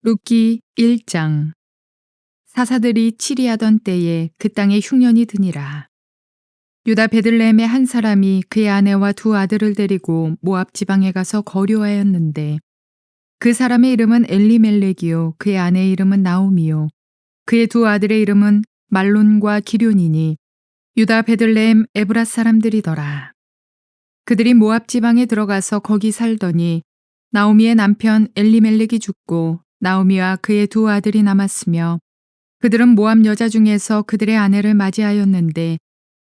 룻기 1장. 사사들이 치리하던 때에 그 땅에 흉년이 드니라. 유다 베들레헴의 한 사람이 그의 아내와 두 아들을 데리고 모압 지방에 가서 거류하였는데 그 사람의 이름은 엘리멜렉이요 그의 아내의 이름은 나오미요 그의 두 아들의 이름은 말론과 기럐이니 유다 베들레헴 에브라 사람들이더라. 그들이 모압 지방에 들어가서 거기 살더니 나오미의 남편 엘리멜렉이 죽고 나오미와 그의 두 아들이 남았으며 그들은 모압 여자 중에서 그들의 아내를 맞이하였는데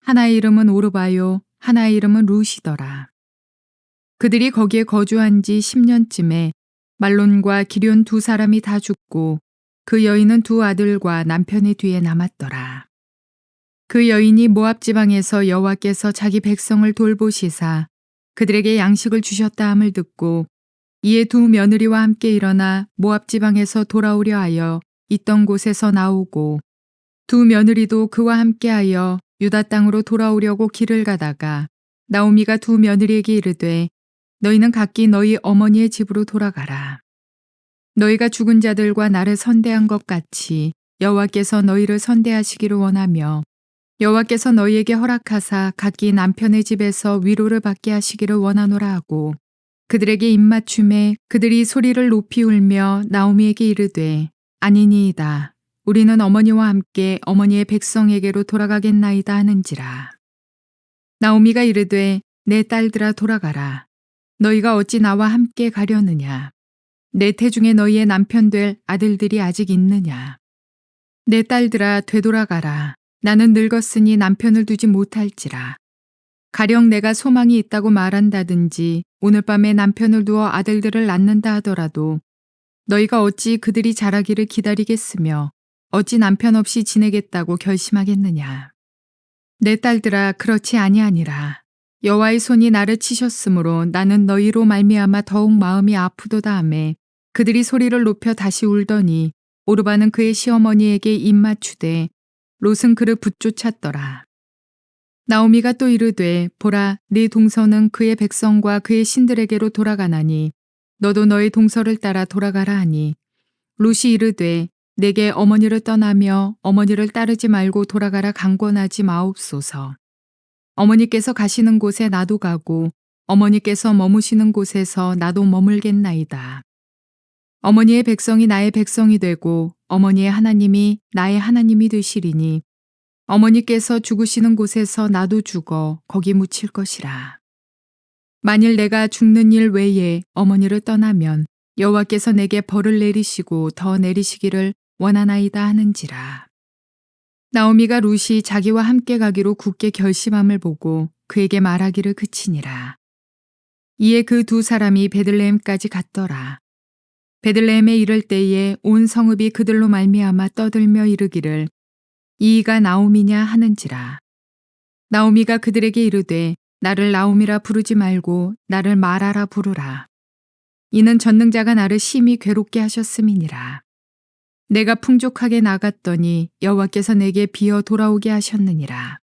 하나의 이름은 오르바요 하나의 이름은 룻이더라. 그들이 거기에 거주한 지 10년쯤에 말론과 기럐 두 사람이 다 죽고 그 여인은 두 아들과 남편의 뒤에 남았더라. 그 여인이 모압 지방에서 여호와께서 자기 백성을 돌보시사 그들에게 양식을 주셨다 함을 듣고 이에 두 며느리와 함께 일어나 모압 지방에서 돌아오려 하여 있던 곳에서 나오고 두 며느리도 그와 함께하여 유다 땅으로 돌아오려고 길을 가다가 나오미가 두 며느리에게 이르되 너희는 각기 너희 어머니의 집으로 돌아가라. 너희가 죽은 자들과 나를 선대한 것 같이 여호와께서 너희를 선대하시기를 원하며 여호와께서 너희에게 허락하사 각기 남편의 집에서 위로를 받게 하시기를 원하노라 하고 그들에게 입맞춤에 그들이 소리를 높이 울며 나오미에게 이르되 아니니이다. 우리는 어머니와 함께 어머니의 백성에게로 돌아가겠나이다 하는지라. 나오미가 이르되 내 딸들아 돌아가라. 너희가 어찌 나와 함께 가려느냐. 내 태중에 너희의 남편 될 아들들이 아직 있느냐. 내 딸들아 되돌아가라. 나는 늙었으니 남편을 두지 못할지라. 가령 내가 소망이 있다고 말한다든지 오늘 밤에 남편을 두어 아들들을 낳는다 하더라도 너희가 어찌 그들이 자라기를 기다리겠으며 어찌 남편 없이 지내겠다고 결심하겠느냐. 내 딸들아 그렇지 아니하니라. 여호와의 손이 나를 치셨으므로 나는 너희로 말미암아 더욱 마음이 아프도다 하매 그들이 소리를 높여 다시 울더니 오르바는 그의 시어머니에게 입맞추되 롯은 그를 붙쫓았더라. 나오미가 또 이르되 보라 네 동서는 그의 백성과 그의 신들에게로 돌아가나니 너도 너의 동서를 따라 돌아가라 하니 롯이 이르되 내게 어머니를 떠나며 어머니를 따르지 말고 돌아가라 강권하지 마옵소서. 어머니께서 가시는 곳에 나도 가고 어머니께서 머무시는 곳에서 나도 머물겠나이다. 어머니의 백성이 나의 백성이 되고 어머니의 하나님이 나의 하나님이 되시리니 어머니께서 죽으시는 곳에서 나도 죽어 거기 묻힐 것이라. 만일 내가 죽는 일 외에 어머니를 떠나면 여호와께서 내게 벌을 내리시고 더 내리시기를 원하나이다 하는지라. 나오미가 룻이 자기와 함께 가기로 굳게 결심함을 보고 그에게 말하기를 그치니라. 이에 그 두 사람이 베들레헴까지 갔더라. 베들레헴에 이를 때에 온 성읍이 그들로 말미암아 떠들며 이르기를 이가 나오미냐 하는지라. 나오미가 그들에게 이르되 나를 나오미라 부르지 말고 나를 마라라 부르라. 이는 전능자가 나를 심히 괴롭게 하셨음이니라. 내가 풍족하게 나갔더니 여호와께서 내게 비어 돌아오게 하셨느니라.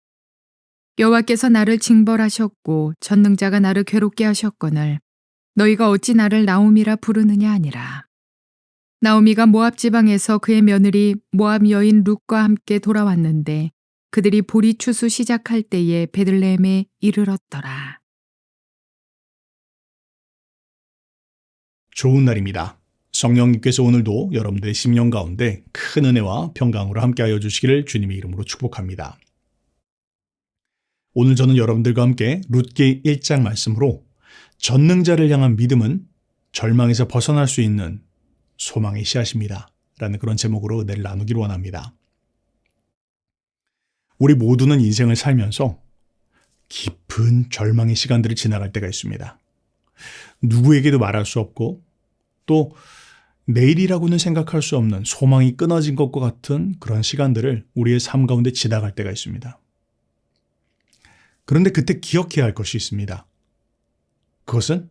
여호와께서 나를 징벌하셨고 전능자가 나를 괴롭게 하셨거늘 너희가 어찌 나를 나오미라 부르느냐 하니라. 나오미가 모압 지방에서 그의 며느리 모압 여인 룻과 함께 돌아왔는데 그들이 보리 추수 시작할 때에 베들레헴에 이르렀더라. 좋은 날입니다. 성령님께서 오늘도 여러분들의 심령 가운데 큰 은혜와 평강으로 함께하여 주시기를 주님의 이름으로 축복합니다. 오늘 저는 여러분들과 함께 룻기 1장 말씀으로 전능자를 향한 믿음은 절망에서 벗어날 수 있는 소망의 씨앗입니다. 라는 그런 제목으로 은혜를 나누기를 원합니다. 우리 모두는 인생을 살면서 깊은 절망의 시간들을 지나갈 때가 있습니다. 누구에게도 말할 수 없고 또 내일이라고는 생각할 수 없는 소망이 끊어진 것과 같은 그런 시간들을 우리의 삶 가운데 지나갈 때가 있습니다. 그런데 그때 기억해야 할 것이 있습니다. 그것은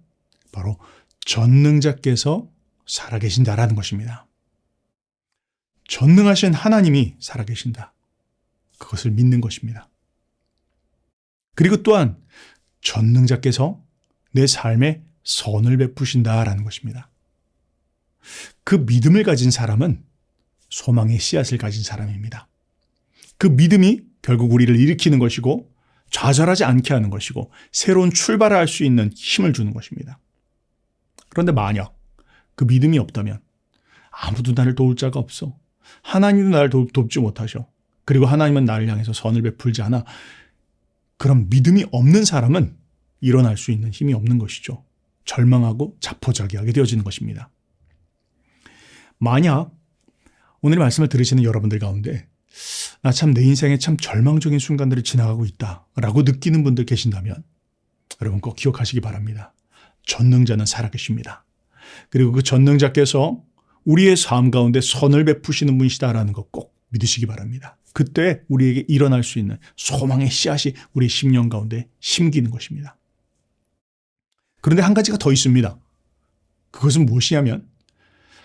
바로 전능자께서 살아계신다라는 것입니다. 전능하신 하나님이 살아계신다. 그것을 믿는 것입니다. 그리고 또한 전능자께서 내 삶에 선을 베푸신다라는 것입니다. 그 믿음을 가진 사람은 소망의 씨앗을 가진 사람입니다. 그 믿음이 결국 우리를 일으키는 것이고 좌절하지 않게 하는 것이고 새로운 출발을 할 수 있는 힘을 주는 것입니다. 그런데 만약 그 믿음이 없다면 아무도 나를 도울 자가 없어. 하나님도 나를 돕지 못하셔. 그리고 하나님은 나를 향해서 선을 베풀지 않아. 그럼 믿음이 없는 사람은 일어날 수 있는 힘이 없는 것이죠. 절망하고 자포자기하게 되어지는 것입니다. 만약 오늘 말씀을 들으시는 여러분들 가운데 나 참 내 인생에 참 절망적인 순간들을 지나가고 있다라고 느끼는 분들 계신다면 여러분 꼭 기억하시기 바랍니다. 전능자는 살아계십니다. 그리고 그 전능자께서 우리의 삶 가운데 선을 베푸시는 분이시다라는 것 꼭 믿으시기 바랍니다. 그때 우리에게 일어날 수 있는 소망의 씨앗이 우리 심령 가운데 심기는 것입니다. 그런데 한 가지가 더 있습니다. 그것은 무엇이냐면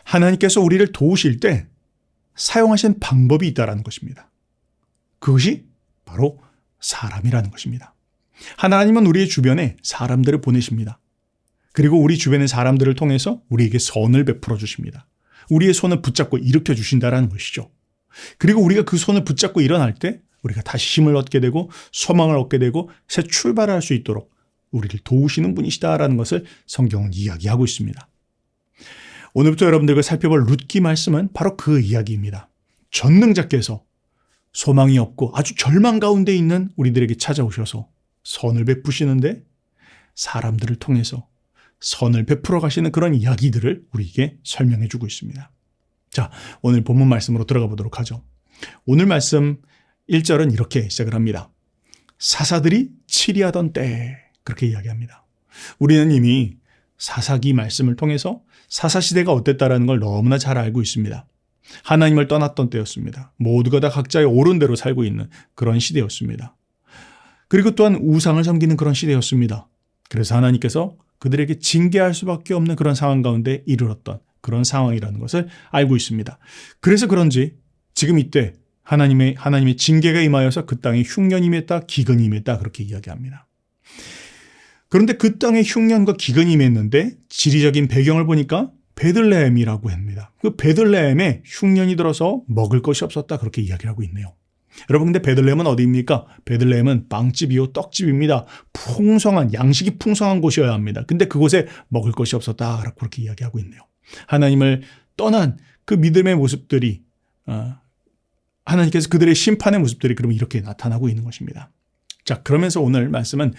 하나님께서 우리를 도우실 때 사용하신 방법이 있다는 것입니다. 그것이 바로 사람이라는 것입니다. 하나님은 우리의 주변에 사람들을 보내십니다. 그리고 우리 주변의 사람들을 통해서 우리에게 선을 베풀어 주십니다. 우리의 손을 붙잡고 일으켜 주신다는 것이죠. 그리고 우리가 그 손을 붙잡고 일어날 때 우리가 다시 힘을 얻게 되고 소망을 얻게 되고 새 출발을 할 수 있도록 우리를 도우시는 분이시다라는 것을 성경은 이야기하고 있습니다. 오늘부터 여러분들과 살펴볼 룻기 말씀은 바로 그 이야기입니다. 전능자께서 소망이 없고 아주 절망 가운데 있는 우리들에게 찾아오셔서 선을 베푸시는데 사람들을 통해서 선을 베풀어 가시는 그런 이야기들을 우리에게 설명해 주고 있습니다. 자, 오늘 본문 말씀으로 들어가 보도록 하죠. 오늘 말씀 1절은 이렇게 시작을 합니다. 사사들이 치리하던 때 그렇게 이야기합니다. 우리는 이미 사사기 말씀을 통해서 사사시대가 어땠다라는 걸 너무나 잘 알고 있습니다. 하나님을 떠났던 때였습니다. 모두가 다 각자의 옳은 대로 살고 있는 그런 시대였습니다. 그리고 또한 우상을 섬기는 그런 시대였습니다. 그래서 하나님께서 그들에게 징계할 수밖에 없는 그런 상황 가운데 이르렀던 그런 상황이라는 것을 알고 있습니다. 그래서 그런지 지금 이때 하나님의 징계가 임하여서 그 땅에 흉년이 임했다, 기근이 임했다 그렇게 이야기합니다. 그런데 그 땅에 흉년과 기근이 임했는데 지리적인 배경을 보니까 베들레헴이라고 합니다. 그 베들레헴에 흉년이 들어서 먹을 것이 없었다 그렇게 이야기를 하고 있네요. 여러분 근데 베들레헴은 어디입니까? 베들레헴은 빵집이요 떡집입니다. 풍성한 양식이 풍성한 곳이어야 합니다. 근데 그곳에 먹을 것이 없었다 그렇게 이야기하고 있네요. 하나님을 떠난 그 믿음의 모습들이 하나님께서 그들의 심판의 모습들이 그러면 이렇게 나타나고 있는 것입니다. 자, 그러면서 오늘 말씀은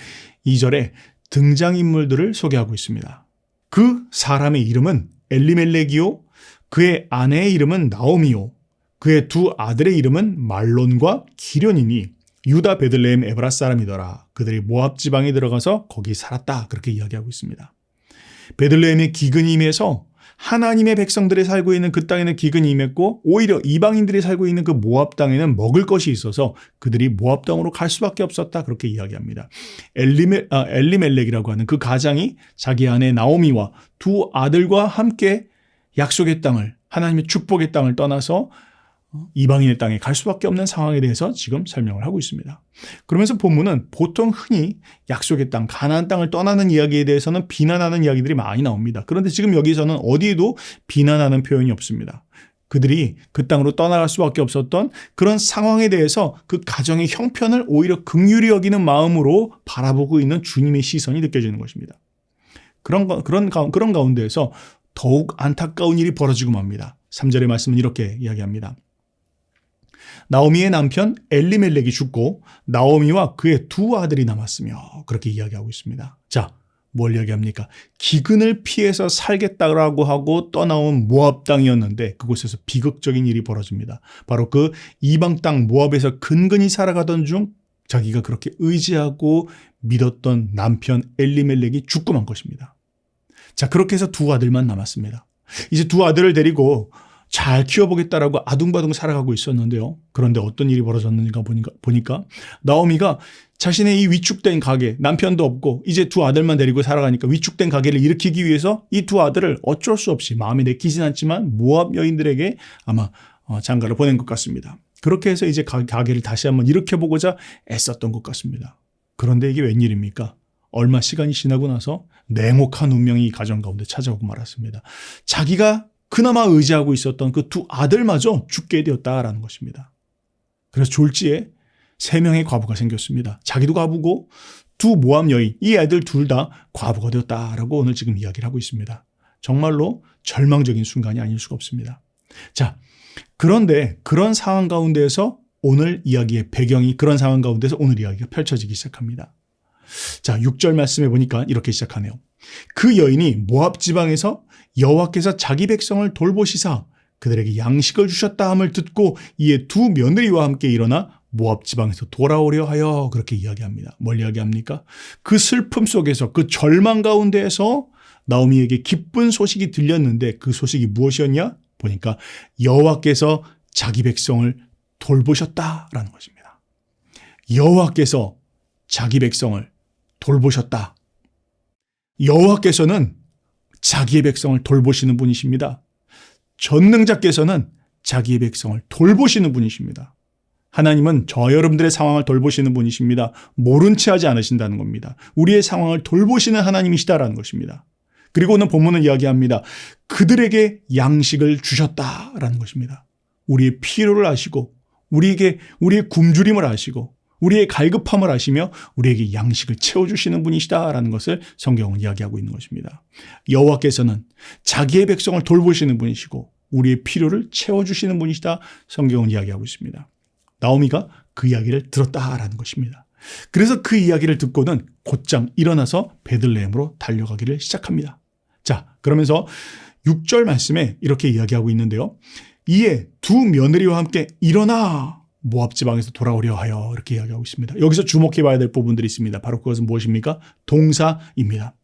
2절에 등장인물들을 소개하고 있습니다. 그 사람의 이름은 엘리멜렉이요, 그의 아내의 이름은 나오미요, 그의 두 아들의 이름은 말론과 기련이니 유다 베들레헴 에브라 사람이더라. 그들이 모압 지방에 들어가서 거기 살았다. 그렇게 이야기하고 있습니다. 베들레헴의 기근이 임해서 하나님의 백성들이 살고 있는 그 땅에는 기근이 임했고 오히려 이방인들이 살고 있는 그 모압 땅에는 먹을 것이 있어서 그들이 모압 땅으로 갈 수밖에 없었다. 그렇게 이야기합니다. 엘리멜렉이라고 하는 그 가장이 자기 아내 나오미와 두 아들과 함께 약속의 땅을 하나님의 축복의 땅을 떠나서 이방인의 땅에 갈 수밖에 없는 상황에 대해서 지금 설명을 하고 있습니다. 그러면서 본문은 보통 흔히 약속의 땅, 가나안 땅을 떠나는 이야기에 대해서는 비난하는 이야기들이 많이 나옵니다. 그런데 지금 여기서는 어디에도 비난하는 표현이 없습니다. 그들이 그 땅으로 떠나갈 수밖에 없었던 그런 상황에 대해서 그 가정의 형편을 오히려 긍휼히 여기는 마음으로 바라보고 있는 주님의 시선이 느껴지는 것입니다. 그런 가운데에서 더욱 안타까운 일이 벌어지고 맙니다. 3절의 말씀은 이렇게 이야기합니다. 나오미의 남편 엘리멜렉이 죽고 나오미와 그의 두 아들이 남았으며 그렇게 이야기하고 있습니다. 자, 뭘 이야기합니까? 기근을 피해서 살겠다라고 하고 떠나온 모압 땅이었는데 그곳에서 비극적인 일이 벌어집니다. 바로 그 이방 땅 모압에서 근근히 살아가던 중 자기가 그렇게 의지하고 믿었던 남편 엘리멜렉이 죽고 만 것입니다. 자, 그렇게 해서 두 아들만 남았습니다. 이제 두 아들을 데리고 잘 키워보겠다라고 아둥바둥 살아가고 있었는데요. 그런데 어떤 일이 벌어졌는가 보니까 나오미가 자신의 이 위축된 가게, 남편도 없고 이제 두 아들만 데리고 살아가니까 위축된 가게를 일으키기 위해서 이 두 아들을 어쩔 수 없이 마음에 내키진 않지만 모압 여인들에게 아마 장가를 보낸 것 같습니다. 그렇게 해서 이제 가게를 다시 한번 일으켜보고자 애썼던 것 같습니다. 그런데 이게 웬일입니까? 얼마 시간이 지나고 나서 냉혹한 운명이 이 가정 가운데 찾아오고 말았습니다. 자기가 그나마 의지하고 있었던 그 두 아들마저 죽게 되었다라는 것입니다. 그래서 졸지에 3명의 과부가 생겼습니다. 자기도 과부고 두 모압 여인, 이 애들 둘 다 과부가 되었다라고 오늘 지금 이야기를 하고 있습니다. 정말로 절망적인 순간이 아닐 수가 없습니다. 자, 그런데 그런 상황 가운데에서 오늘 이야기의 배경이 그런 상황 가운데서 오늘 이야기가 펼쳐지기 시작합니다. 자, 6절 말씀해 보니까 이렇게 시작하네요. 그 여인이 모압 지방에서 여호와께서 자기 백성을 돌보시사 그들에게 양식을 주셨다 함을 듣고 이에 두 며느리와 함께 일어나 모압 지방에서 돌아오려 하여 그렇게 이야기합니다. 뭘 이야기합니까? 그 슬픔 속에서 그 절망 가운데에서 나오미에게 기쁜 소식이 들렸는데 그 소식이 무엇이었냐? 보니까 여호와께서 자기 백성을 돌보셨다라는 것입니다. 여호와께서 자기 백성을 돌보셨다. 여호와께서는 자기의 백성을 돌보시는 분이십니다. 전능자께서는 자기의 백성을 돌보시는 분이십니다. 하나님은 저 여러분들의 상황을 돌보시는 분이십니다. 모른 채 하지 않으신다는 겁니다. 우리의 상황을 돌보시는 하나님이시다라는 것입니다. 그리고 오늘 본문은 이야기합니다. 그들에게 양식을 주셨다라는 것입니다. 우리의 필요를 아시고 우리의 굶주림을 아시고 우리의 갈급함을 아시며 우리에게 양식을 채워주시는 분이시다라는 것을 성경은 이야기하고 있는 것입니다. 여호와께서는 자기의 백성을 돌보시는 분이시고 우리의 필요를 채워주시는 분이시다 성경은 이야기하고 있습니다. 나오미가 그 이야기를 들었다라는 것입니다. 그래서 그 이야기를 듣고는 곧장 일어나서 베들레헴으로 달려가기를 시작합니다. 자, 그러면서 6절 말씀에 이렇게 이야기하고 있는데요. 이에 두 며느리와 함께 일어나 모압 지방에서 돌아오려 하여 이렇게 이야기하고 있습니다. 여기서 주목해 봐야 될 부분들이 있습니다. 바로 그것은 무엇입니까? 동사입니다.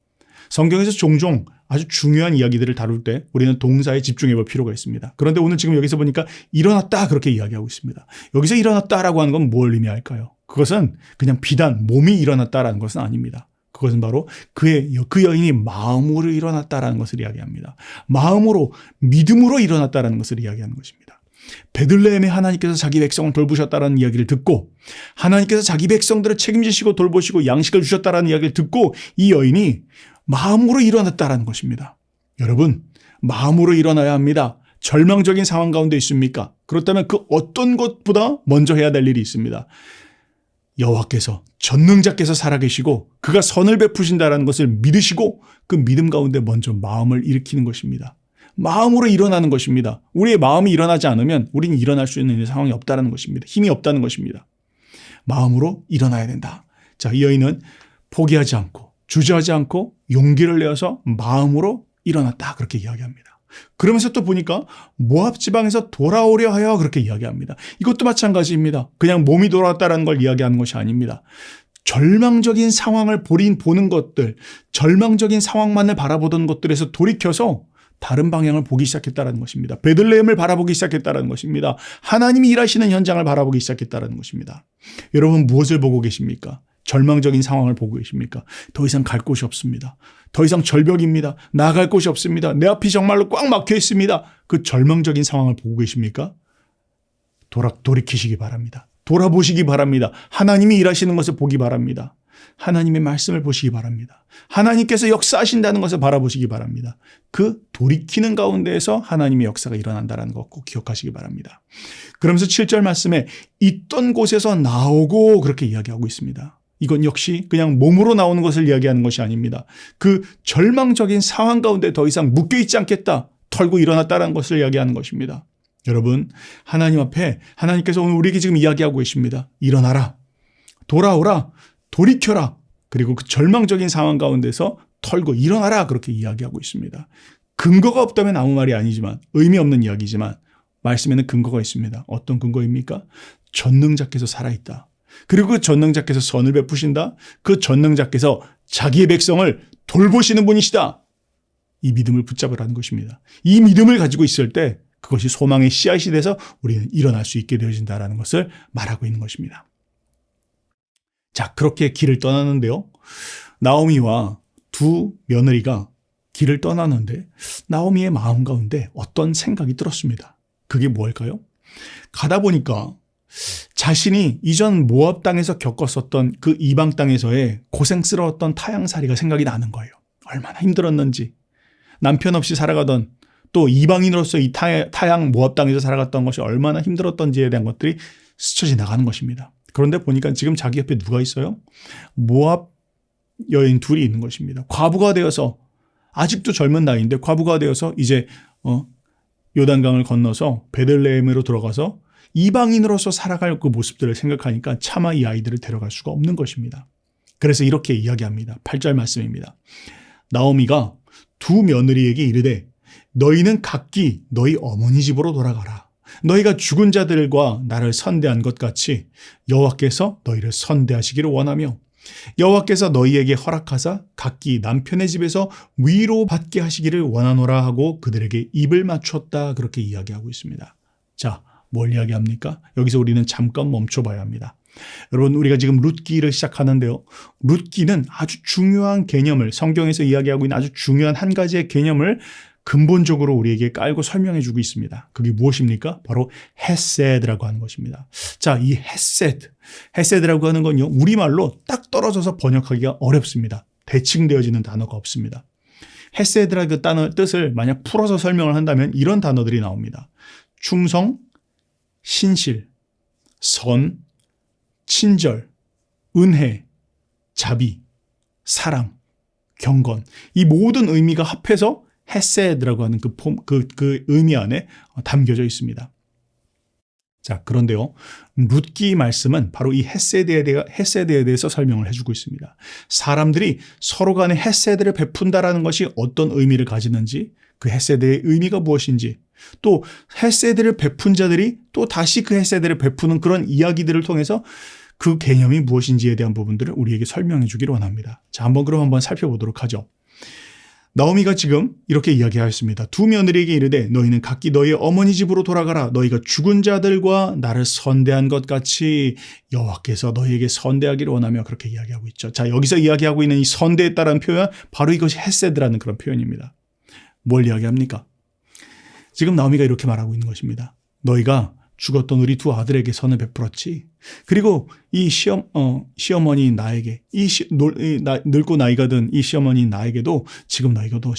성경에서 종종 아주 중요한 이야기들을 다룰 때 우리는 동사에 집중해 볼 필요가 있습니다. 그런데 오늘 지금 여기서 보니까 일어났다 그렇게 이야기하고 있습니다. 여기서 일어났다라고 하는 건 뭘 의미할까요? 그것은 그냥 비단 몸이 일어났다라는 것은 아닙니다. 그것은 바로 그 여인이 마음으로 일어났다라는 것을 이야기합니다. 마음으로 믿음으로 일어났다라는 것을 이야기하는 것입니다. 베들레헴에 하나님께서 자기 백성을 돌보셨다라는 이야기를 듣고 하나님께서 자기 백성들을 책임지시고 돌보시고 양식을 주셨다라는 이야기를 듣고 이 여인이 마음으로 일어났다라는 것입니다. 여러분, 마음으로 일어나야 합니다. 절망적인 상황 가운데 있습니까? 그렇다면 그 어떤 것보다 먼저 해야 될 일이 있습니다. 여호와께서 전능자께서 살아계시고 그가 선을 베푸신다라는 것을 믿으시고 그 믿음 가운데 먼저 마음을 일으키는 것입니다. 마음으로 일어나는 것입니다. 우리의 마음이 일어나지 않으면 우리는 일어날 수 있는 상황이 없다는 것입니다. 힘이 없다는 것입니다. 마음으로 일어나야 된다. 자, 이 여인은 포기하지 않고 주저하지 않고 용기를 내어서 마음으로 일어났다 그렇게 이야기합니다. 그러면서 또 보니까 모압 지방에서 돌아오려 하여 그렇게 이야기합니다. 이것도 마찬가지입니다. 그냥 몸이 돌아왔다는 걸 이야기하는 것이 아닙니다. 절망적인 상황을 보는 것들, 절망적인 상황만을 바라보던 것들에서 돌이켜서 다른 방향을 보기 시작했다는 것입니다. 베들레헴을 바라보기 시작했다는 것입니다. 하나님이 일하시는 현장을 바라보기 시작했다는 것입니다. 여러분 무엇을 보고 계십니까? 절망적인 상황을 보고 계십니까? 더 이상 갈 곳이 없습니다. 더 이상 절벽입니다. 나아갈 곳이 없습니다. 내 앞이 정말로 꽉 막혀 있습니다. 그 절망적인 상황을 보고 계십니까? 돌이키시기 바랍니다. 돌아보시기 바랍니다. 하나님이 일하시는 것을 보기 바랍니다. 하나님의 말씀을 보시기 바랍니다. 하나님께서 역사하신다는 것을 바라보시기 바랍니다. 그 돌이키는 가운데에서 하나님의 역사가 일어난다는 것 꼭 기억하시기 바랍니다. 그러면서 7절 말씀에 있던 곳에서 나오고 그렇게 이야기하고 있습니다. 이건 역시 그냥 몸으로 나오는 것을 이야기하는 것이 아닙니다. 그 절망적인 상황 가운데 더 이상 묶여있지 않겠다. 털고 일어났다는 것을 이야기하는 것입니다. 여러분, 하나님 앞에 하나님께서 오늘 우리에게 지금 이야기하고 계십니다. 일어나라. 돌아오라. 돌이켜라. 그리고 그 절망적인 상황 가운데서 털고 일어나라. 그렇게 이야기하고 있습니다. 근거가 없다면 아무 말이 아니지만 의미 없는 이야기지만 말씀에는 근거가 있습니다. 어떤 근거입니까? 전능자께서 살아있다. 그리고 그 전능자께서 선을 베푸신다. 그 전능자께서 자기의 백성을 돌보시는 분이시다. 이 믿음을 붙잡으라는 것입니다. 이 믿음을 가지고 있을 때 그것이 소망의 씨앗이 돼서 우리는 일어날 수 있게 되어진다는 것을 말하고 있는 것입니다. 자, 그렇게 길을 떠나는데요. 나오미와 두 며느리가 길을 떠나는데 나오미의 마음 가운데 어떤 생각이 들었습니다. 그게 뭘까요? 가다 보니까 자신이 이전 모압 땅에서 겪었었던 그 이방 땅에서의 고생스러웠던 타향살이가 생각이 나는 거예요. 얼마나 힘들었는지. 남편 없이 살아가던 또 이방인으로서 이 타양 모압 땅에서 살아갔던 것이 얼마나 힘들었던지에 대한 것들이 스쳐 지나가는 것입니다. 그런데 보니까 지금 자기 옆에 누가 있어요? 모압 여인 둘이 있는 것입니다. 과부가 되어서 아직도 젊은 나이인데 과부가 되어서 이제 요단강을 건너서 베들레헴으로 들어가서 이방인으로서 살아갈 그 모습들을 생각하니까 차마 이 아이들을 데려갈 수가 없는 것입니다. 그래서 이렇게 이야기합니다. 8절 말씀입니다. 나오미가 두 며느리에게 이르되 너희는 각기 너희 어머니 집으로 돌아가라. 너희가 죽은 자들과 나를 선대한 것 같이 여호와께서 너희를 선대하시기를 원하며 여호와께서 너희에게 허락하사 각기 남편의 집에서 위로받게 하시기를 원하노라 하고 그들에게 입을 맞췄다. 그렇게 이야기하고 있습니다. 자, 뭘 이야기합니까? 여기서 우리는 잠깐 멈춰봐야 합니다. 여러분, 우리가 지금 룻기를 시작하는데요. 룻기는 아주 중요한 개념을, 성경에서 이야기하고 있는 아주 중요한 한 가지의 개념을 근본적으로 우리에게 깔고 설명해 주고 있습니다. 그게 무엇입니까? 바로 헤세드라고 하는 것입니다. 자, 이 헤세드라고 하는 건요, 우리말로 딱 떨어져서 번역하기가 어렵습니다. 대칭되어지는 단어가 없습니다. 헤세드라는 그 단어 뜻을 만약 풀어서 설명을 한다면 이런 단어들이 나옵니다. 충성, 신실, 선, 친절, 은혜, 자비, 사랑, 경건, 이 모든 의미가 합해서 헤세드라고 하는 그 의미 안에 담겨져 있습니다. 자, 그런데요, 룻기 말씀은 바로 이 헤세드에 대해서 설명을 해주고 있습니다. 사람들이 서로 간에 헤세드를 베푼다라는 것이 어떤 의미를 가지는지, 그 헤세드의 의미가 무엇인지, 또 헤세드를 베푼 자들이 또 다시 그 헤세드를 베푸는 그런 이야기들을 통해서 그 개념이 무엇인지에 대한 부분들을 우리에게 설명해 주기를 원합니다. 자, 한번 살펴보도록 하죠. 나오미가 지금 이렇게 이야기하였습니다. 두 며느리에게 이르되 너희는 각기 너희 어머니 집으로 돌아가라. 너희가 죽은 자들과 나를 선대한 것 같이 여호와께서 너희에게 선대하기를 원하며 그렇게 이야기하고 있죠. 자, 여기서 이야기하고 있는 이 선대했다라는 표현, 바로 이것이 헤세드라는 그런 표현입니다. 뭘 이야기합니까? 지금 나오미가 이렇게 말하고 있는 것입니다. 너희가 죽었던 우리 두 아들에게 선을 베풀었지. 그리고 이 시어머니 나에게, 늙고 나이가 든 이 시어머니 나에게도 지금 너희가도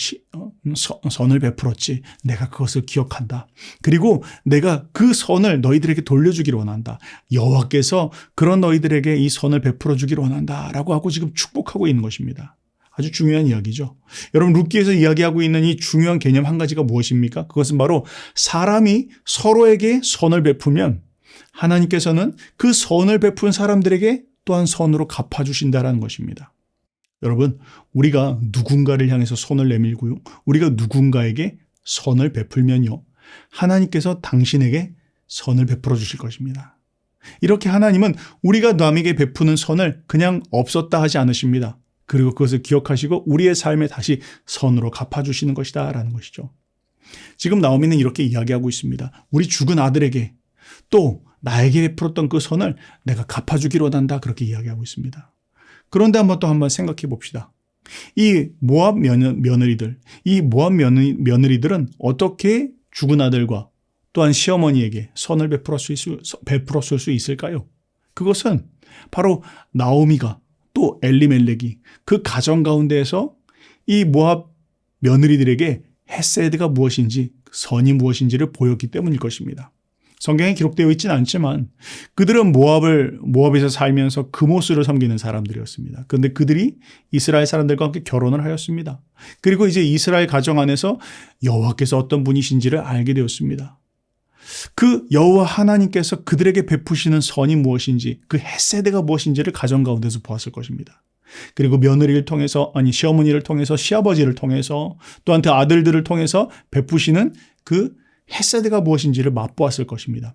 선을 베풀었지. 내가 그것을 기억한다. 그리고 내가 그 선을 너희들에게 돌려주기를 원한다. 여호와께서 그런 너희들에게 이 선을 베풀어 주기를 원한다. 라고 하고 지금 축복하고 있는 것입니다. 아주 중요한 이야기죠. 여러분, 룻기에서 이야기하고 있는 이 중요한 개념 한 가지가 무엇입니까? 그것은 바로 사람이 서로에게 선을 베푸면 하나님께서는 그 선을 베푼 사람들에게 또한 선으로 갚아주신다라는 것입니다. 여러분, 우리가 누군가를 향해서 손을 내밀고요, 우리가 누군가에게 선을 베풀면요, 하나님께서 당신에게 선을 베풀어 주실 것입니다. 이렇게 하나님은 우리가 남에게 베푸는 선을 그냥 없었다 하지 않으십니다. 그리고 그것을 기억하시고 우리의 삶에 다시 선으로 갚아주시는 것이다 라는 것이죠. 지금 나오미는 이렇게 이야기하고 있습니다. 우리 죽은 아들에게 또 나에게 베풀었던 그 선을 내가 갚아주기로 한다, 그렇게 이야기하고 있습니다. 그런데 한번 생각해 봅시다. 이 모압 며느리들은 어떻게 죽은 아들과 또한 시어머니에게 선을 베풀었을 수 있을까요? 그것은 바로 나오미가 또 엘리멜렉이 그 가정 가운데에서 이 모압 며느리들에게 헤세드가 무엇인지, 선이 무엇인지를 보였기 때문일 것입니다. 성경에 기록되어 있지는 않지만 그들은 모압에서 살면서 금오스를 섬기는 사람들이었습니다. 그런데 그들이 이스라엘 사람들과 함께 결혼을 하였습니다. 그리고 이제 이스라엘 가정 안에서 여호와께서 어떤 분이신지를 알게 되었습니다. 그 여호와 하나님께서 그들에게 베푸시는 선이 무엇인지, 그 헤세드가 무엇인지를 가정 가운데서 보았을 것입니다. 그리고 며느리를 통해서, 시어머니를 통해서, 시아버지를 통해서, 또한 그 아들들을 통해서 베푸시는 그 헤세드가 무엇인지를 맛보았을 것입니다.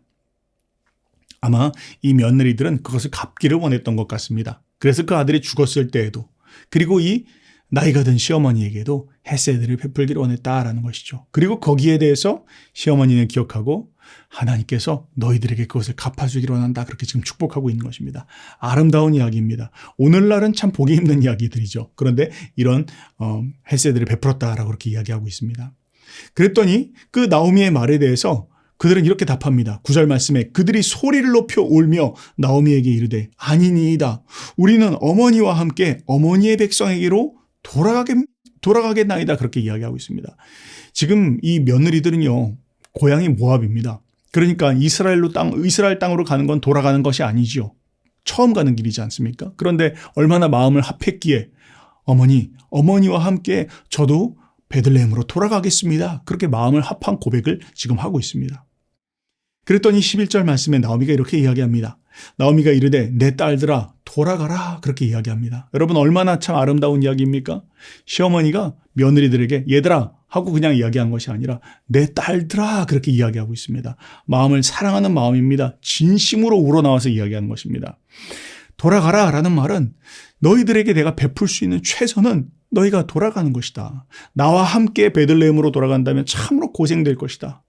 아마 이 며느리들은 그것을 갚기를 원했던 것 같습니다. 그래서 그 아들이 죽었을 때에도, 그리고 이 나이가 든 시어머니에게도 헤세드를 베풀기를 원했다라는 것이죠. 그리고 거기에 대해서 시어머니는 기억하고 하나님께서 너희들에게 그것을 갚아주기를 원한다, 그렇게 지금 축복하고 있는 것입니다. 아름다운 이야기입니다. 오늘날은 참 보기 힘든 이야기들이죠. 그런데 이런 헤세드를 베풀었다라고 그렇게 이야기하고 있습니다. 그랬더니 그 나오미의 말에 대해서 그들은 이렇게 답합니다. 9절 말씀에 그들이 소리를 높여 울며 나오미에게 이르되 아니니이다. 우리는 어머니와 함께 어머니의 백성에게로 돌아가겠나이다 그렇게 이야기하고 있습니다. 지금 이 며느리들은요 고향이 모압입니다. 그러니까 이스라엘 땅으로 가는 건 돌아가는 것이 아니지요. 처음 가는 길이지 않습니까? 그런데 얼마나 마음을 합했기에 어머니와 함께 저도 베들레헴으로 돌아가겠습니다. 그렇게 마음을 합한 고백을 지금 하고 있습니다. 그랬더니 11절 말씀에 나오미가 이렇게 이야기합니다. 나오미가 이르되 내 딸들아 돌아가라 그렇게 이야기합니다. 여러분 얼마나 참 아름다운 이야기입니까? 시어머니가 며느리들에게 얘들아 하고 그냥 이야기한 것이 아니라 내 딸들아 그렇게 이야기하고 있습니다. 마음을 사랑하는 마음입니다. 진심으로 우러나와서 이야기하는 것입니다. 돌아가라 라는 말은 너희들에게 내가 베풀 수 있는 최선은 너희가 돌아가는 것이다. 나와 함께 베들레헴으로 돌아간다면 참으로 고생될 것이다.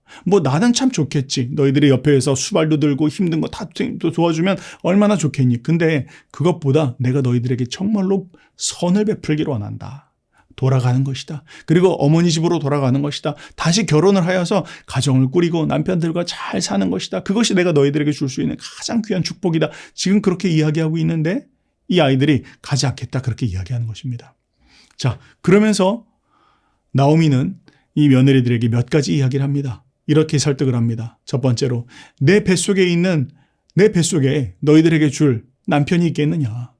나는 참 좋겠지. 너희들이 옆에서 수발도 들고 힘든 거 다 도와주면 얼마나 좋겠니. 근데 그것보다 내가 너희들에게 정말로 선을 베풀기를 원한다. 돌아가는 것이다. 그리고 어머니 집으로 돌아가는 것이다. 다시 결혼을 하여서 가정을 꾸리고 남편들과 잘 사는 것이다. 그것이 내가 너희들에게 줄 수 있는 가장 귀한 축복이다. 지금 그렇게 이야기하고 있는데 이 아이들이 가지 않겠다 그렇게 이야기하는 것입니다. 자, 그러면서 나오미는 이 며느리들에게 몇 가지 이야기를 합니다. 이렇게 설득을 합니다. 첫 번째로 내 뱃속에 너희들에게 줄 남편이 있겠느냐.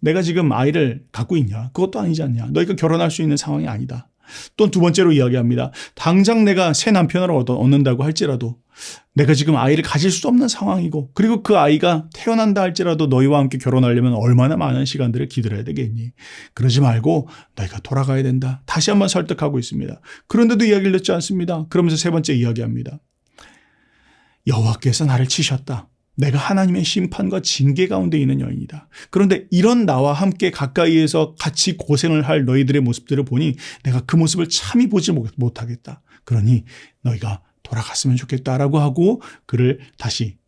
내가 지금 아이를 갖고 있냐? 그것도 아니지 않냐? 너희가 결혼할 수 있는 상황이 아니다. 또 두 번째로 이야기합니다. 당장 내가 새 남편을 얻는다고 할지라도 내가 지금 아이를 가질 수 없는 상황이고 그리고 그 아이가 태어난다 할지라도 너희와 함께 결혼하려면 얼마나 많은 시간들을 기다려야 되겠니? 그러지 말고 너희가 돌아가야 된다. 다시 한번 설득하고 있습니다. 그런데도 이야기를 듣지 않습니다. 그러면서 세 번째 이야기합니다. 여호와께서 나를 치셨다. 내가 하나님의 심판과 징계 가운데 있는 여인이다. 그런데 이런 나와 함께 가까이에서 같이 고생을 할 너희들의 모습들을 보니 내가 그 모습을 참히 보지 못하겠다. 그러니 너희가 돌아갔으면 좋겠다라고 하고 그를 다시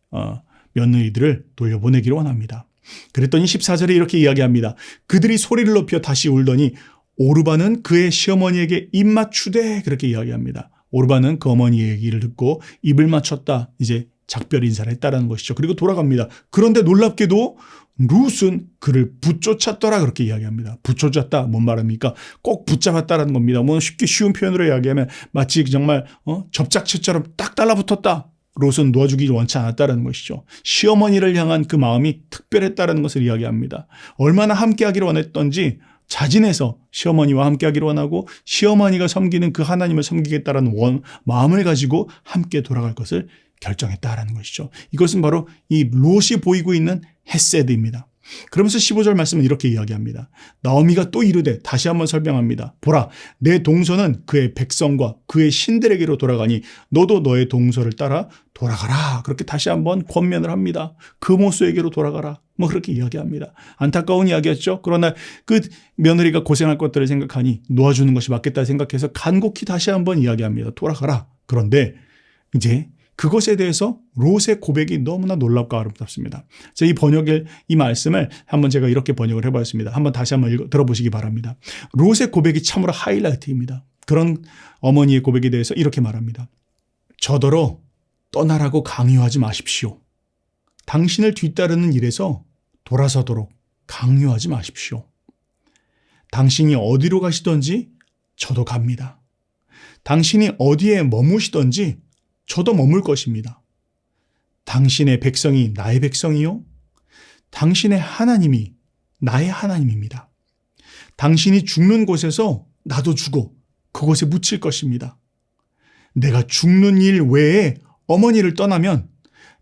며느리들을 돌려보내기를 원합니다. 그랬더니 14절에 이렇게 이야기합니다. 그들이 소리를 높여 다시 울더니 오르바는 그의 시어머니에게 입 맞추되 그렇게 이야기합니다. 오르바는 그 어머니의 얘기를 듣고 입을 맞췄다. 이제 작별 인사를 했다라는 것이죠. 그리고 돌아갑니다. 그런데 놀랍게도 룻은 그를 붙쫓았더라 그렇게 이야기합니다. 붙쫓았다 뭔 말입니까? 꼭 붙잡았다라는 겁니다. 쉽게 쉬운 표현으로 이야기하면 마치 정말 접착체처럼 딱 달라붙었다. 롯은 놓아주기 원치 않았다라는 것이죠. 시어머니를 향한 그 마음이 특별했다라는 것을 이야기합니다. 얼마나 함께하기를 원했던지 자진해서 시어머니와 함께하기를 원하고 시어머니가 섬기는 그 하나님을 섬기겠다라는 마음을 가지고 함께 돌아갈 것을 결정했다라는 것이죠. 이것은 바로 이 롯이 보이고 있는 헤세드입니다. 그러면서 15절 말씀은 이렇게 이야기합니다. 나오미가 또 이르되 다시 한번 설명합니다. 보라, 내 동서는 그의 백성과 그의 신들에게로 돌아가니 너도 너의 동서를 따라 돌아가라. 그렇게 다시 한번 권면을 합니다. 그 모수에게로 돌아가라. 그렇게 이야기합니다. 안타까운 이야기였죠. 그러나 그 며느리가 고생할 것들을 생각하니 놓아주는 것이 맞겠다 생각해서 간곡히 다시 한번 이야기합니다. 돌아가라. 그런데 이제 그것에 대해서 롯의 고백이 너무나 놀랍고 아름답습니다. 이 말씀을 한번 제가 이렇게 번역을 해봤습니다. 한번 다시 한번 들어보시기 바랍니다. 롯의 고백이 참으로 하이라이트입니다. 그런 어머니의 고백에 대해서 이렇게 말합니다. 저더러 떠나라고 강요하지 마십시오. 당신을 뒤따르는 일에서 돌아서도록 강요하지 마십시오. 당신이 어디로 가시든지 저도 갑니다. 당신이 어디에 머무시든지 저도 머물 것입니다. 당신의 백성이 나의 백성이요. 당신의 하나님이 나의 하나님입니다. 당신이 죽는 곳에서 나도 죽어 그곳에 묻힐 것입니다. 내가 죽는 일 외에 어머니를 떠나면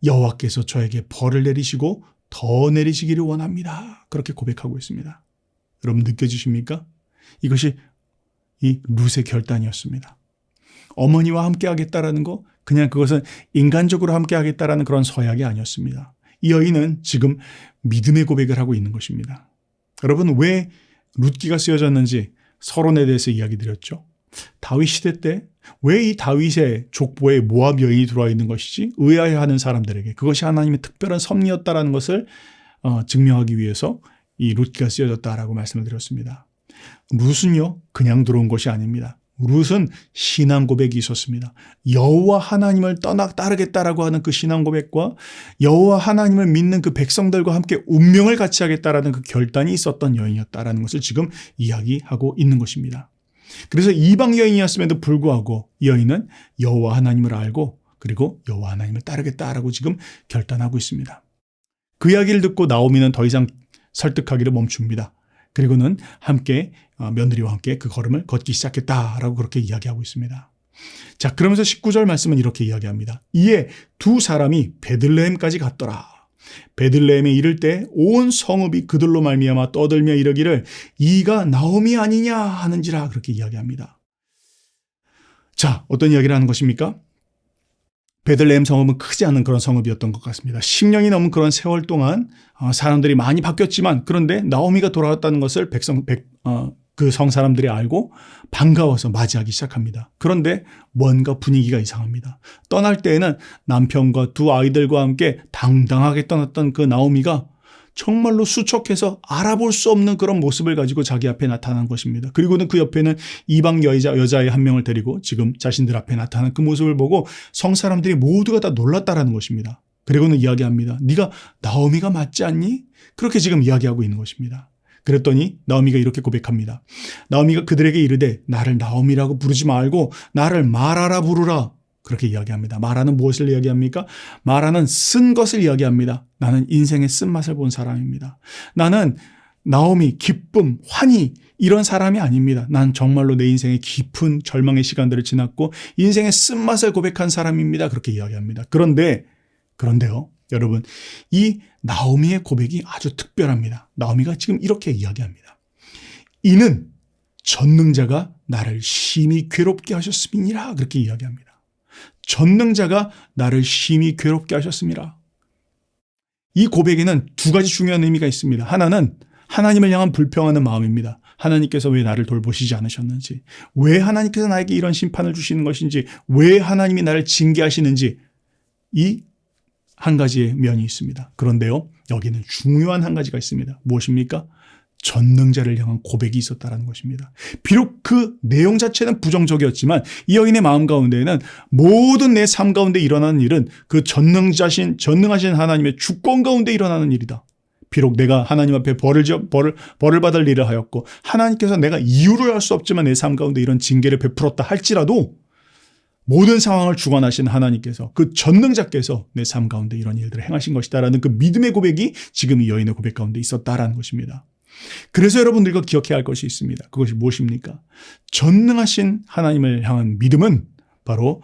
여호와께서 저에게 벌을 내리시고 더 내리시기를 원합니다. 그렇게 고백하고 있습니다. 여러분 느껴지십니까? 이것이 이 룻의 결단이었습니다. 어머니와 함께 하겠다라는 거 그냥 그것은 인간적으로 함께 하겠다라는 그런 서약이 아니었습니다. 이 여인은 지금 믿음의 고백을 하고 있는 것입니다. 여러분 왜 룻기가 쓰여졌는지 서론에 대해서 이야기 드렸죠. 다윗 시대 때 왜 이 다윗의 족보에 모압 여인이 들어와 있는 것이지 의아해하는 사람들에게 그것이 하나님의 특별한 섭리였다라는 것을 증명하기 위해서 이 룻기가 쓰여졌다라고 말씀을 드렸습니다. 룻은요 그냥 들어온 것이 아닙니다. 룻은 신앙 고백이 있었습니다. 여호와 하나님을 따르겠다라고 하는 그 신앙 고백과 여호와 하나님을 믿는 그 백성들과 함께 운명을 같이 하겠다라는 그 결단이 있었던 여인이었다라는 것을 지금 이야기하고 있는 것입니다. 그래서 이방 여인이었음에도 불구하고 이 여인은 여호와 하나님을 알고 그리고 여호와 하나님을 따르겠다라고 지금 결단하고 있습니다. 그 이야기를 듣고 나오미는 더 이상 설득하기를 멈춥니다. 그리고는 함께 며느리와 함께 그 걸음을 걷기 시작했다라고 그렇게 이야기하고 있습니다. 자, 그러면서 19절 말씀은 이렇게 이야기합니다. 이에 두 사람이 베들레헴까지 갔더라. 베들레헴에 이를 때 온 성읍이 그들로 말미암아 떠들며 이르기를 이가 나오미 아니냐 하는지라 그렇게 이야기합니다. 자, 어떤 이야기를 하는 것입니까? 베들레헴 성읍은 크지 않은 그런 성읍이었던 것 같습니다. 10년이 넘은 그런 세월 동안 사람들이 많이 바뀌었지만 그런데 나오미가 돌아왔다는 것을 그 성 사람들이 알고 반가워서 맞이하기 시작합니다. 그런데 뭔가 분위기가 이상합니다. 떠날 때에는 남편과 두 아이들과 함께 당당하게 떠났던 그 나오미가 정말로 수척해서 알아볼 수 없는 그런 모습을 가지고 자기 앞에 나타난 것입니다. 그리고는 그 옆에는 이방 여자의 한 명을 데리고 지금 자신들 앞에 나타난 그 모습을 보고 성 사람들이 모두가 다 놀랐다라는 것입니다. 그리고는 이야기합니다. 네가 나오미가 맞지 않니? 그렇게 지금 이야기하고 있는 것입니다. 그랬더니 나오미가 이렇게 고백합니다. 나오미가 그들에게 이르되 나를 나오미라고 부르지 말고 나를 마라라 부르라. 그렇게 이야기합니다. 마라는 무엇을 이야기합니까? 마라는 쓴 것을 이야기합니다. 나는 인생의 쓴맛을 본 사람입니다. 나는 나오미, 기쁨, 환희 이런 사람이 아닙니다. 난 정말로 내 인생의 깊은 절망의 시간들을 지났고 인생의 쓴맛을 고백한 사람입니다. 그렇게 이야기합니다. 그런데요. 여러분, 이 나오미의 고백이 아주 특별합니다. 나오미가 지금 이렇게 이야기합니다. 이는 전능자가 나를 심히 괴롭게 하셨음이니라. 그렇게 이야기합니다. 전능자가 나를 심히 괴롭게 하셨습니다. 이 고백에는 두 가지 중요한 의미가 있습니다. 하나는 하나님을 향한 불평하는 마음입니다. 하나님께서 왜 나를 돌보시지 않으셨는지, 왜 하나님께서 나에게 이런 심판을 주시는 것인지, 왜 하나님이 나를 징계하시는지 이 한 가지의 면이 있습니다. 그런데요, 여기는 중요한 한 가지가 있습니다. 무엇입니까? 전능자를 향한 고백이 있었다는 것입니다. 비록 그 내용 자체는 부정적이었지만 이 여인의 마음 가운데에는 모든 내 삶 가운데 일어나는 일은 그 전능하신 하나님의 주권 가운데 일어나는 일이다. 비록 내가 하나님 앞에 벌을 받을 일을 하였고 하나님께서 내가 이유를 알 수 없지만 내 삶 가운데 이런 징계를 베풀었다 할지라도 모든 상황을 주관하신 하나님께서 그 전능자께서 내 삶 가운데 이런 일들을 행하신 것이다라는 그 믿음의 고백이 지금 이 여인의 고백 가운데 있었다라는 것입니다. 그래서 여러분들과 기억해야 할 것이 있습니다. 그것이 무엇입니까? 전능하신 하나님을 향한 믿음은 바로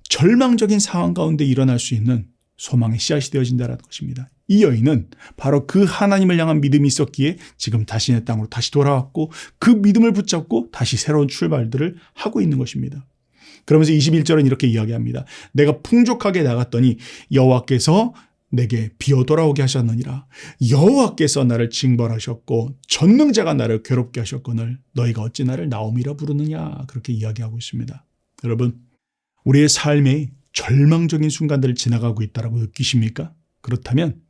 절망적인 상황 가운데 일어날 수 있는 소망의 씨앗이 되어진다는 것입니다. 이 여인은 바로 그 하나님을 향한 믿음이 있었기에 지금 자신의 땅으로 다시 돌아왔고 그 믿음을 붙잡고 다시 새로운 출발들을 하고 있는 것입니다. 그러면서 21절은 이렇게 이야기합니다. 내가 풍족하게 나갔더니 여호와께서 내게 비어 돌아오게 하셨느니라. 여호와께서 나를 징벌하셨고 전능자가 나를 괴롭게 하셨거늘 너희가 어찌 나를 나오미라 부르느냐. 그렇게 이야기하고 있습니다. 여러분, 우리의 삶에 절망적인 순간들을 지나가고 있다고 느끼십니까? 그렇다면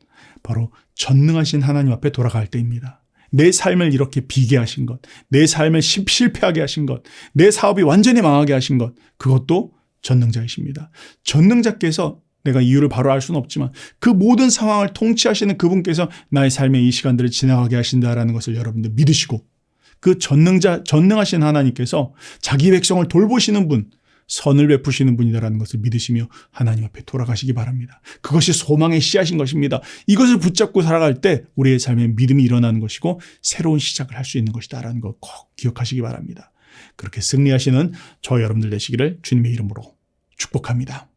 바로 전능하신 하나님 앞에 돌아갈 때입니다. 내 삶을 이렇게 비게 하신 것, 내 삶을 실패하게 하신 것, 내 사업이 완전히 망하게 하신 것, 그것도 전능자이십니다. 전능자께서 내가 이유를 바로 알 수는 없지만 그 모든 상황을 통치하시는 그분께서 나의 삶의 이 시간들을 지나가게 하신다라는 것을 여러분들 믿으시고 그 전능하신 하나님께서 자기 백성을 돌보시는 분, 선을 베푸시는 분이다라는 것을 믿으시며 하나님 앞에 돌아가시기 바랍니다. 그것이 소망의 씨앗인 것입니다. 이것을 붙잡고 살아갈 때 우리의 삶에 믿음이 일어나는 것이고 새로운 시작을 할 수 있는 것이다라는 것 꼭 기억하시기 바랍니다. 그렇게 승리하시는 저 여러분들 되시기를 주님의 이름으로 축복합니다.